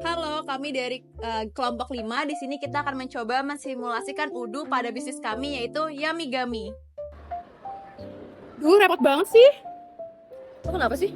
Halo, kami dari kelompok 5. Di sini kita akan mencoba mensimulasikan Udu pada bisnis kami yaitu Yamigami. Duh, repot banget sih. Lo kenapa sih?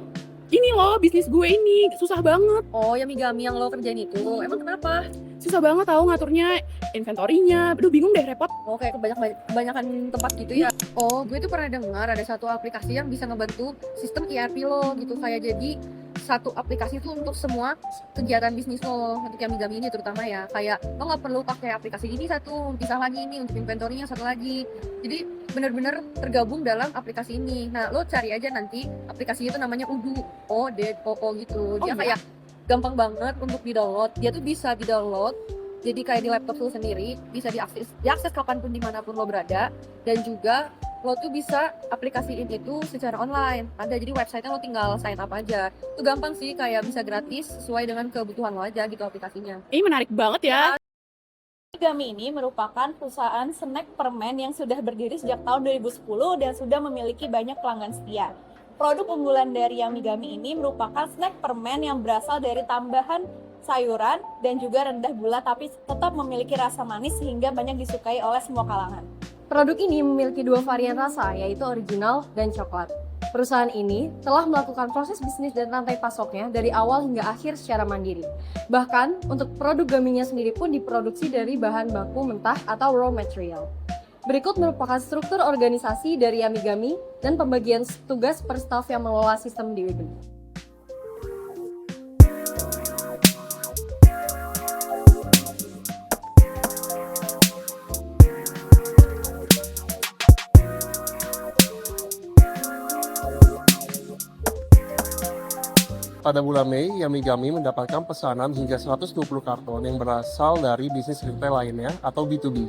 Ini loh, bisnis gue ini susah banget. Oh, Yamigami yang lo kerjain itu. Emang kenapa? Susah banget tahu ngaturnya, inventorinya. Aduh, bingung deh, repot. Oh, kayak kebanyakan tempat gitu ya. Oh, gue tuh pernah dengar ada satu aplikasi yang bisa ngebantu sistem ERP lo gitu. Kayak jadi satu aplikasi tuh untuk semua kegiatan bisnis lo, untuk Yamigami ini terutama ya. Kayak lo nggak perlu pakai aplikasi ini satu, pisah lagi ini untuk inventorinya satu lagi. Jadi bener-bener tergabung dalam aplikasi ini. Nah, lo cari aja nanti aplikasinya itu namanya Udu, O gitu. Dia kayak gampang banget untuk di-download. Dia tuh bisa di-download jadi kayak di laptop lo sendiri, bisa diakses kapanpun dimanapun lo berada, dan juga lo tuh bisa aplikasiin itu secara online. Ada, jadi website-nya lo tinggal sign up aja. Itu gampang sih, kayak bisa gratis sesuai dengan kebutuhan lo aja gitu aplikasinya. Ini menarik banget ya. Yamigami ini merupakan perusahaan snack permen yang sudah berdiri sejak tahun 2010 dan sudah memiliki banyak pelanggan setia. Produk unggulan dari Yamigami ini merupakan snack permen yang berasal dari tambahan sayuran dan juga rendah gula tapi tetap memiliki rasa manis sehingga banyak disukai oleh semua kalangan. Produk ini memiliki dua varian rasa, yaitu original dan coklat. Perusahaan ini telah melakukan proses bisnis dan rantai pasoknya dari awal hingga akhir secara mandiri. Bahkan, untuk produk gaminya sendiri pun diproduksi dari bahan baku mentah atau raw material. Berikut merupakan struktur organisasi dari Yamigami dan pembagian tugas per staf yang mengelola sistem di Udu. Pada bulan Mei, Yamigami mendapatkan pesanan hingga 120 karton yang berasal dari bisnis retail lainnya atau B2B.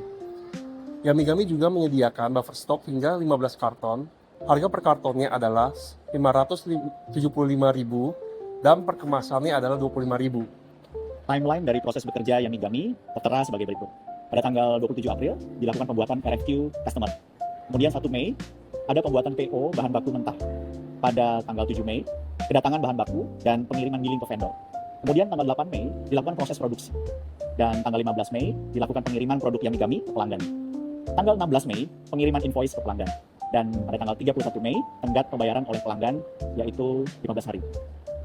Yamigami juga menyediakan buffer stock hingga 15 karton. Harga per kartonnya adalah 575.000 dan per kemasannya adalah 25.000. Timeline dari proses bekerja Yamigami tertera sebagai berikut. Pada tanggal 27 April dilakukan pembuatan RFQ customer. Kemudian 1 Mei ada pembuatan PO bahan baku mentah. Pada tanggal 7 Mei kedatangan bahan baku dan pengiriman giling ke vendor. Kemudian tanggal 8 Mei dilakukan proses produksi. Dan tanggal 15 Mei dilakukan pengiriman produk Yamigami ke pelanggan. Tanggal 16 Mei pengiriman invoice ke pelanggan. Dan pada tanggal 31 Mei tenggat pembayaran oleh pelanggan yaitu 15 hari.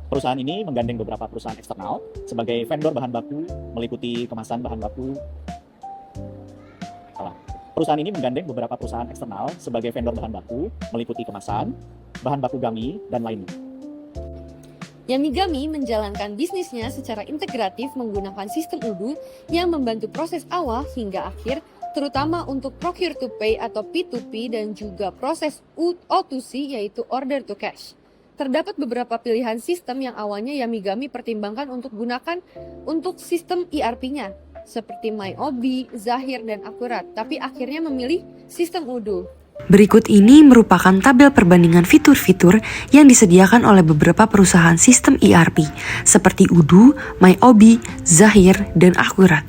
Perusahaan ini menggandeng beberapa perusahaan eksternal sebagai vendor bahan baku meliputi kemasan bahan baku. Perusahaan ini menggandeng beberapa perusahaan eksternal sebagai vendor bahan baku meliputi kemasan, bahan baku gami, dan lainnya. Yamigami menjalankan bisnisnya secara integratif menggunakan sistem Udu yang membantu proses awal hingga akhir, terutama untuk procure to pay atau P2P dan juga proses O2C yaitu order to cash. Terdapat beberapa pilihan sistem yang awalnya Yamigami pertimbangkan untuk gunakan untuk sistem ERP-nya, seperti MyObi, Zahir, dan Akurat, tapi akhirnya memilih sistem Udu. Berikut ini merupakan tabel perbandingan fitur-fitur yang disediakan oleh beberapa perusahaan sistem ERP seperti Udu, MyObi, Zahir, dan Akurat.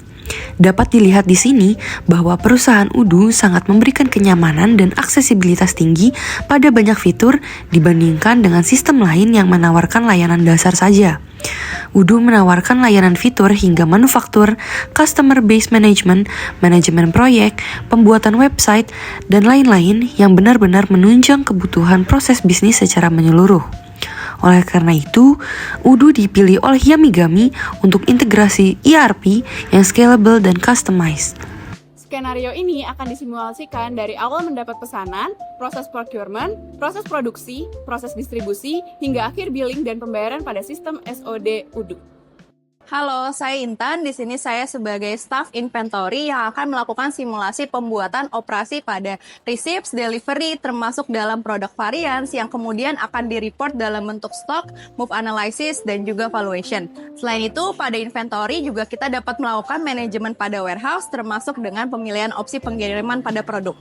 Dapat dilihat di sini bahwa perusahaan Udu sangat memberikan kenyamanan dan aksesibilitas tinggi pada banyak fitur dibandingkan dengan sistem lain yang menawarkan layanan dasar saja. Udu menawarkan layanan fitur hingga manufaktur, customer base management, manajemen proyek, pembuatan website, dan lain-lain yang benar-benar menunjang kebutuhan proses bisnis secara menyeluruh. Oleh karena itu, Udu dipilih oleh Yamigami untuk integrasi ERP yang scalable dan customized. Skenario ini akan disimulasikan dari awal mendapat pesanan, proses procurement, proses produksi, proses distribusi, hingga akhir billing dan pembayaran pada sistem SOD Udu. Halo, saya Intan. Di sini saya sebagai staff inventory yang akan melakukan simulasi pembuatan operasi pada receipts, delivery, termasuk dalam product variance yang kemudian akan di-report dalam bentuk stock, move analysis, dan juga valuation. Selain itu, pada inventory juga kita dapat melakukan manajemen pada warehouse, termasuk dengan pemilihan opsi pengiriman pada produk.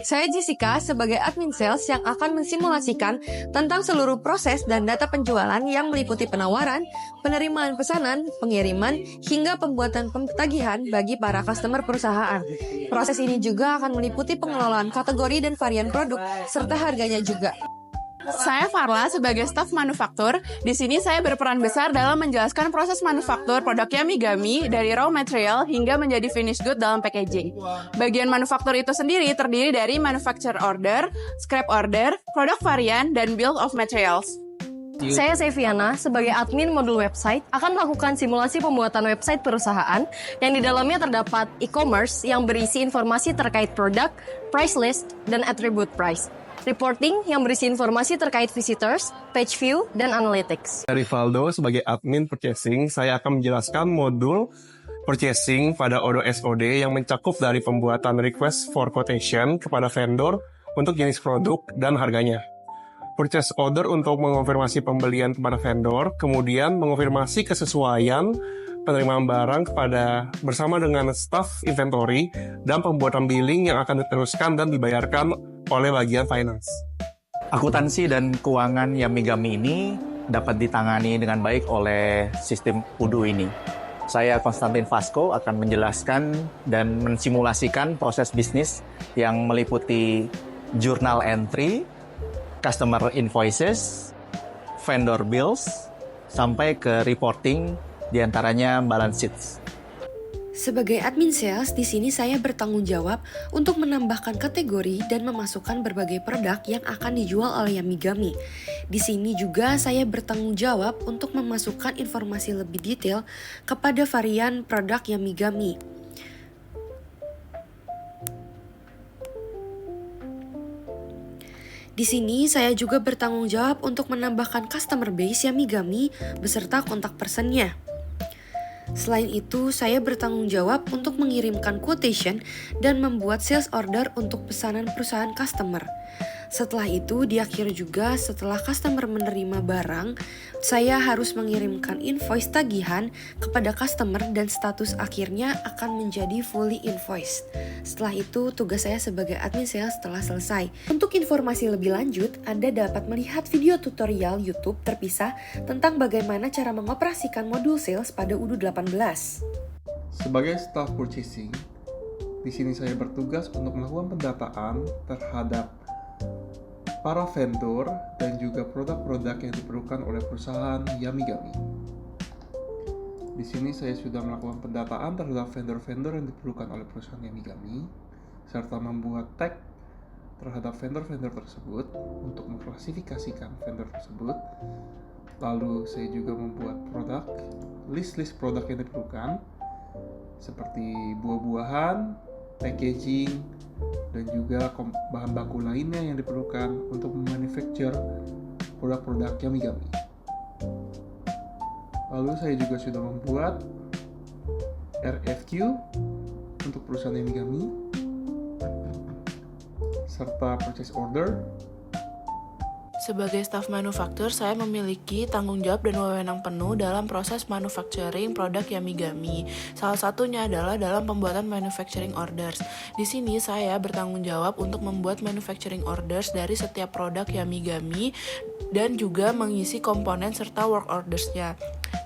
Saya Jessica sebagai admin sales yang akan mensimulasikan tentang seluruh proses dan data penjualan yang meliputi penawaran, penerimaan pesanan, pengiriman, hingga pembuatan pentagihan bagi para customer perusahaan. Proses ini juga akan meliputi pengelolaan kategori dan varian produk, serta harganya juga. Saya Farla sebagai staf manufaktur. Di sini saya berperan besar dalam menjelaskan proses manufaktur produk Yamigami dari raw material hingga menjadi finished good dalam packaging. Bagian manufaktur itu sendiri terdiri dari manufacture order, scrap order, produk varian, dan bill of materials. Saya Seviana, sebagai admin modul website, akan melakukan simulasi pembuatan website perusahaan yang di dalamnya terdapat e-commerce yang berisi informasi terkait produk, price list, dan attribute price. Reporting yang berisi informasi terkait visitors, page view, dan analytics. Dari Valdo sebagai admin purchasing, saya akan menjelaskan modul purchasing pada Odoo SOD yang mencakup dari pembuatan request for quotation kepada vendor untuk jenis produk dan harganya. Purchase order untuk mengonfirmasi pembelian kepada vendor, kemudian mengonfirmasi kesesuaian penerimaan barang bersama dengan staff inventory dan pembuatan billing yang akan diteruskan dan dibayarkan oleh bagian finance. Akuntansi dan keuangan Yamigami ini dapat ditangani dengan baik oleh sistem Odoo ini. Saya Konstantin Vasco akan menjelaskan dan mensimulasikan proses bisnis yang meliputi journal entry, customer invoices, vendor bills, sampai ke reporting, diantaranya balance sheets. Sebagai admin sales, di sini saya bertanggung jawab untuk menambahkan kategori dan memasukkan berbagai produk yang akan dijual oleh Yamigami. Di sini juga saya bertanggung jawab untuk memasukkan informasi lebih detail kepada varian produk Yamigami. Di sini saya juga bertanggung jawab untuk menambahkan customer base Yamigami beserta kontak personnya. Selain itu, saya bertanggung jawab untuk mengirimkan quotation dan membuat sales order untuk pesanan perusahaan customer. Setelah itu, di akhir juga setelah customer menerima barang, saya harus mengirimkan invoice tagihan kepada customer dan status akhirnya akan menjadi fully invoiced. Setelah itu, tugas saya sebagai admin sales telah selesai. Untuk informasi lebih lanjut, Anda dapat melihat video tutorial YouTube terpisah tentang bagaimana cara mengoperasikan modul sales pada Odoo 18. Sebagai staff purchasing, di sini saya bertugas untuk melakukan pendataan terhadap para vendor dan juga produk-produk yang diperlukan oleh perusahaan Yamigami. Di sini saya sudah melakukan pendataan terhadap vendor-vendor yang diperlukan oleh perusahaan Yamigami, serta membuat tag terhadap vendor-vendor tersebut untuk mengklasifikasikan vendor tersebut. Lalu saya juga membuat list-list produk yang diperlukan, seperti buah-buahan, packaging, dan juga bahan baku lainnya yang diperlukan untuk memanufacture produk-produk Yamigami. Lalu saya juga sudah membuat RFQ untuk perusahaan Yamigami serta purchase order. Sebagai staf manufaktur, saya memiliki tanggung jawab dan wewenang penuh dalam proses manufacturing produk Yamigami. Salah satunya adalah dalam pembuatan manufacturing orders. Di sini saya bertanggung jawab untuk membuat manufacturing orders dari setiap produk Yamigami dan juga mengisi komponen serta work orders-nya.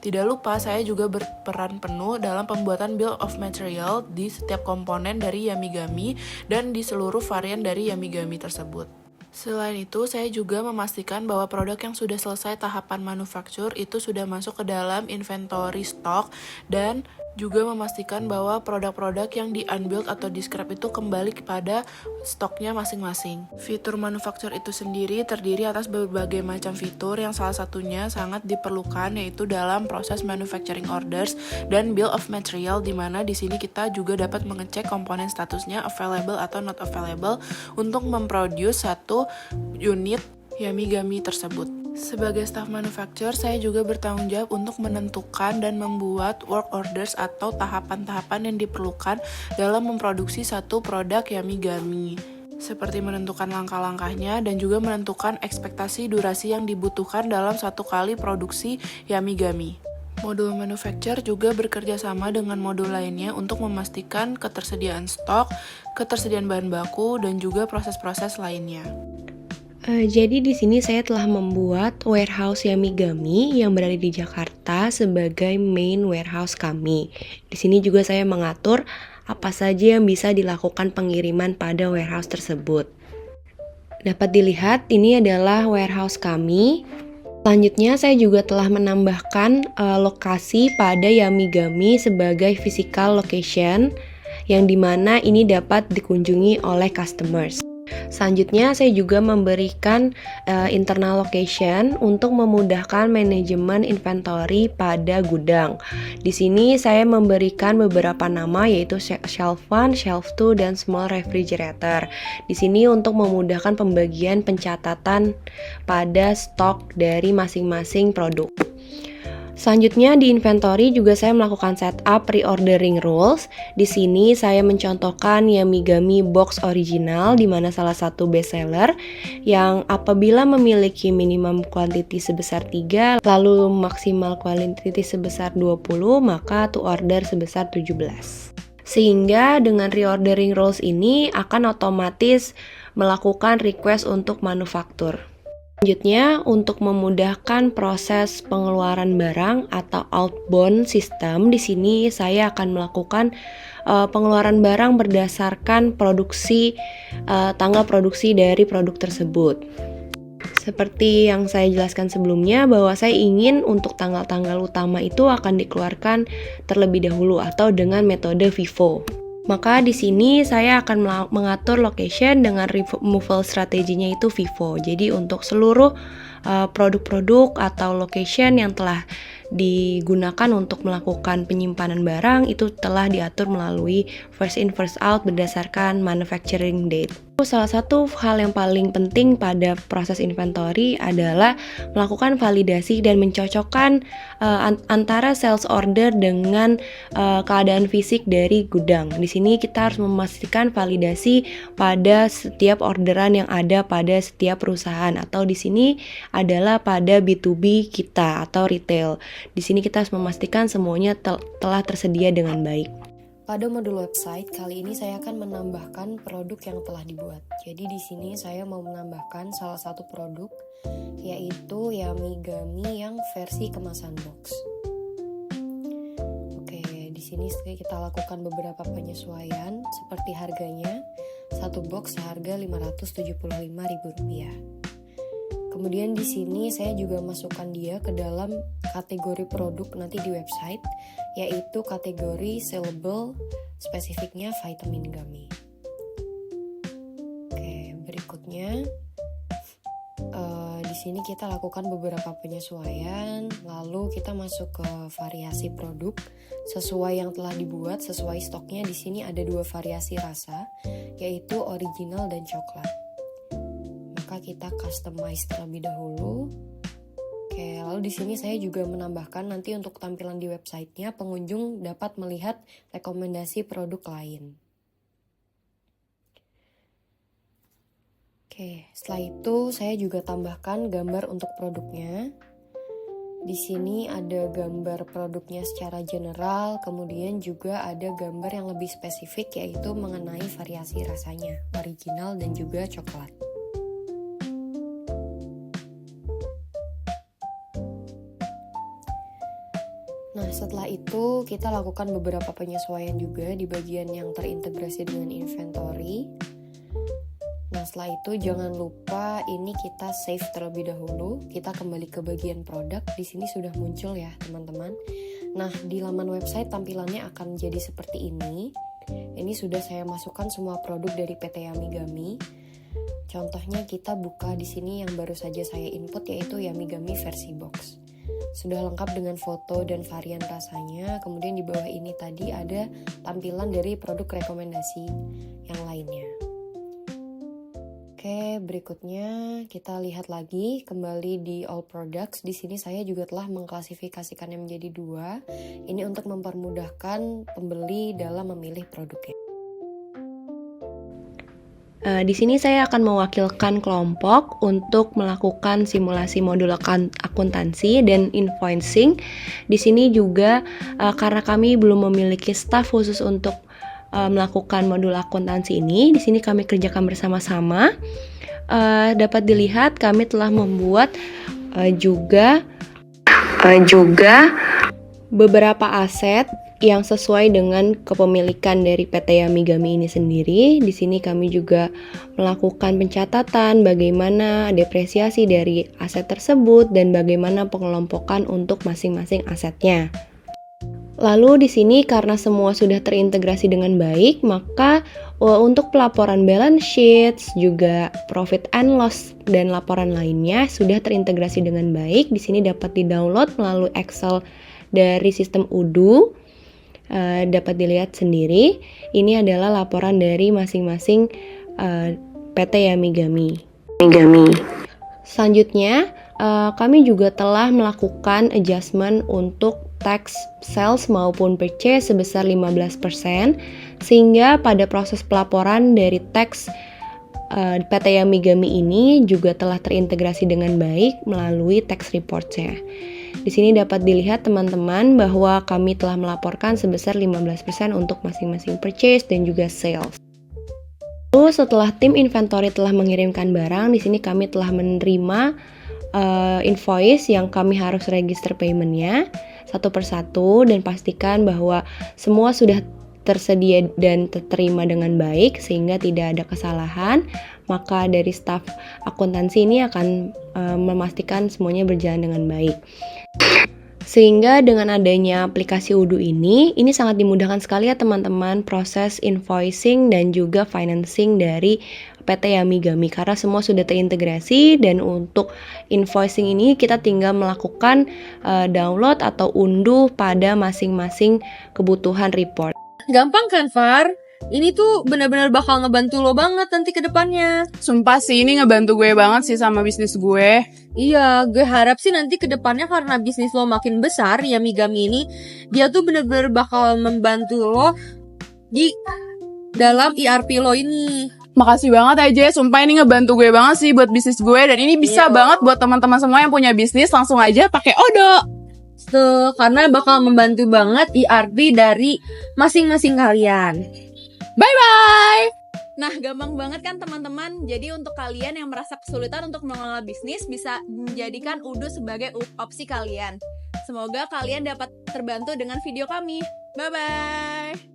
Tidak lupa, saya juga berperan penuh dalam pembuatan bill of material di setiap komponen dari Yamigami dan di seluruh varian dari Yamigami tersebut. Selain itu, saya juga memastikan bahwa produk yang sudah selesai tahapan manufaktur itu sudah masuk ke dalam inventory stock dan juga memastikan bahwa produk-produk yang di-unbuild atau di-scrap itu kembali kepada stoknya masing-masing. Fitur manufaktur itu sendiri terdiri atas berbagai macam fitur yang salah satunya sangat diperlukan, yaitu dalam proses manufacturing orders dan bill of material, di mana di sini kita juga dapat mengecek komponen statusnya available atau not available untuk memproduce satu unit Yamigami tersebut. Sebagai staf manufaktur, saya juga bertanggung jawab untuk menentukan dan membuat work orders atau tahapan-tahapan yang diperlukan dalam memproduksi satu produk Yamigami, seperti menentukan langkah-langkahnya dan juga menentukan ekspektasi durasi yang dibutuhkan dalam satu kali produksi Yamigami. Modul manufacture juga bekerja sama dengan modul lainnya untuk memastikan ketersediaan stok, ketersediaan bahan baku, dan juga proses-proses lainnya. Jadi di sini saya telah membuat warehouse Yamigami yang berada di Jakarta sebagai main warehouse kami. Di sini juga saya mengatur apa saja yang bisa dilakukan pengiriman pada warehouse tersebut. Dapat dilihat ini adalah warehouse kami. Selanjutnya saya juga telah menambahkan lokasi pada Yamigami sebagai physical location yang dimana ini dapat dikunjungi oleh customers. Selanjutnya saya juga memberikan internal location untuk memudahkan manajemen inventory pada gudang. Di sini saya memberikan beberapa nama yaitu shelf 1, shelf 2, dan small refrigerator. Di sini untuk memudahkan pembagian pencatatan pada stok dari masing-masing produk. Selanjutnya di inventory juga saya melakukan setup reordering rules. Di sini saya mencontohkan Yamigami Box Original di mana salah satu bestseller yang apabila memiliki minimum quantity sebesar 3 lalu maksimal quantity sebesar 20 maka to order sebesar 17. Sehingga dengan reordering rules ini akan otomatis melakukan request untuk manufaktur. Selanjutnya, untuk memudahkan proses pengeluaran barang atau outbound system, di sini saya akan melakukan pengeluaran barang berdasarkan tanggal produksi dari produk tersebut. Seperti yang saya jelaskan sebelumnya bahwa saya ingin untuk tanggal-tanggal utama itu akan dikeluarkan terlebih dahulu atau dengan metode FIFO. Maka di sini saya akan mengatur location dengan removal strateginya itu FIFO. Jadi untuk seluruh produk-produk atau location yang telah digunakan untuk melakukan penyimpanan barang itu telah diatur melalui first in first out berdasarkan manufacturing date. Salah satu hal yang paling penting pada proses inventory adalah melakukan validasi dan mencocokkan antara sales order dengan keadaan fisik dari gudang. Di sini kita harus memastikan validasi pada setiap orderan yang ada pada setiap perusahaan atau di sini adalah pada B2B kita atau retail. Di sini kita harus memastikan semuanya telah tersedia dengan baik. Pada modul website kali ini saya akan menambahkan produk yang telah dibuat. Jadi di sini saya mau menambahkan salah satu produk yaitu Yamigami yang versi kemasan box. Oke, di sini kita lakukan beberapa penyesuaian seperti harganya. Satu box seharga Rp575.000. Kemudian di sini saya juga masukkan dia ke dalam kategori produk nanti di website, yaitu kategori sellable, spesifiknya vitamin gummy. Oke, berikutnya di sini kita lakukan beberapa penyesuaian, lalu kita masuk ke variasi produk sesuai yang telah dibuat, sesuai stoknya. Di sini ada 2 variasi rasa, yaitu original dan coklat. Maka kita customize terlebih dahulu. Oke, lalu di sini saya juga menambahkan nanti untuk tampilan di websitenya pengunjung dapat melihat rekomendasi produk lain. Oke, setelah itu saya juga tambahkan gambar untuk produknya. Di sini ada gambar produknya secara general, kemudian juga ada gambar yang lebih spesifik yaitu mengenai variasi rasanya, original dan juga coklat. Nah, setelah itu kita lakukan beberapa penyesuaian juga di bagian yang terintegrasi dengan inventory. Nah, setelah itu jangan lupa ini kita save terlebih dahulu. Kita kembali ke bagian produk. Di sini sudah muncul ya, teman-teman. Nah, di laman website tampilannya akan jadi seperti ini. Ini sudah saya masukkan semua produk dari PT Yamigami. Contohnya kita buka di sini yang baru saja saya input yaitu Yamigami versi box. Sudah lengkap dengan foto dan varian rasanya. Kemudian di bawah ini tadi ada tampilan dari produk rekomendasi yang lainnya. Oke, berikutnya kita lihat lagi kembali di all products. Di sini saya juga telah mengklasifikasikannya menjadi 2. Ini untuk mempermudahkan pembeli dalam memilih produknya. Di sini saya akan mewakilkan kelompok untuk melakukan simulasi modul akuntansi dan invoicing. Di sini juga karena kami belum memiliki staf khusus untuk melakukan modul akuntansi ini, di sini kami kerjakan bersama-sama. Dapat dilihat kami telah membuat juga beberapa aset yang sesuai dengan kepemilikan dari PT Yamigami ini sendiri. Di sini kami juga melakukan pencatatan bagaimana depresiasi dari aset tersebut dan bagaimana pengelompokan untuk masing-masing asetnya. Lalu di sini karena semua sudah terintegrasi dengan baik, maka untuk pelaporan balance sheets, juga profit and loss dan laporan lainnya sudah terintegrasi dengan baik. Di sini dapat di-download melalui Excel dari sistem Odoo. Dapat dilihat sendiri. Ini adalah laporan dari masing-masing PT Yamigami. Selanjutnya, kami juga telah melakukan adjustment untuk tax sales maupun purchase sebesar 15%, sehingga pada proses pelaporan dari tax PT Yamigami ini juga telah terintegrasi dengan baik melalui tax report-nya. Di sini dapat dilihat teman-teman bahwa kami telah melaporkan sebesar 15% untuk masing-masing purchase dan juga sales. Lalu setelah tim inventory telah mengirimkan barang, di sini kami telah menerima invoice yang kami harus register payment-nya satu persatu dan pastikan bahwa semua sudah tersedia dan terterima dengan baik sehingga tidak ada kesalahan. Maka dari staf akuntansi ini akan memastikan semuanya berjalan dengan baik. Sehingga dengan adanya aplikasi Odoo ini sangat dimudahkan sekali ya teman-teman proses invoicing dan juga financing dari PT Yamigami karena semua sudah terintegrasi, dan untuk invoicing ini kita tinggal melakukan download atau unduh pada masing-masing kebutuhan report. Gampang kan, Far? Ini tuh benar-benar bakal ngebantu lo banget nanti ke depannya. Sumpah sih, ini ngebantu gue banget sih sama bisnis gue. Iya, gue harap sih nanti ke depannya karena bisnis lo makin besar, Yamigami ini, dia tuh benar-benar bakal membantu lo di dalam ERP lo ini. Makasih banget aja, sumpah ini ngebantu gue banget sih buat bisnis gue, dan ini bisa banget buat teman-teman semua yang punya bisnis langsung aja pakai Odoo. Tuh, karena bakal membantu banget ERP dari masing-masing kalian. Bye-bye! Nah, gampang banget kan teman-teman? Jadi untuk kalian yang merasa kesulitan untuk mengelola bisnis, bisa menjadikan Odoo sebagai opsi kalian. Semoga kalian dapat terbantu dengan video kami. Bye-bye!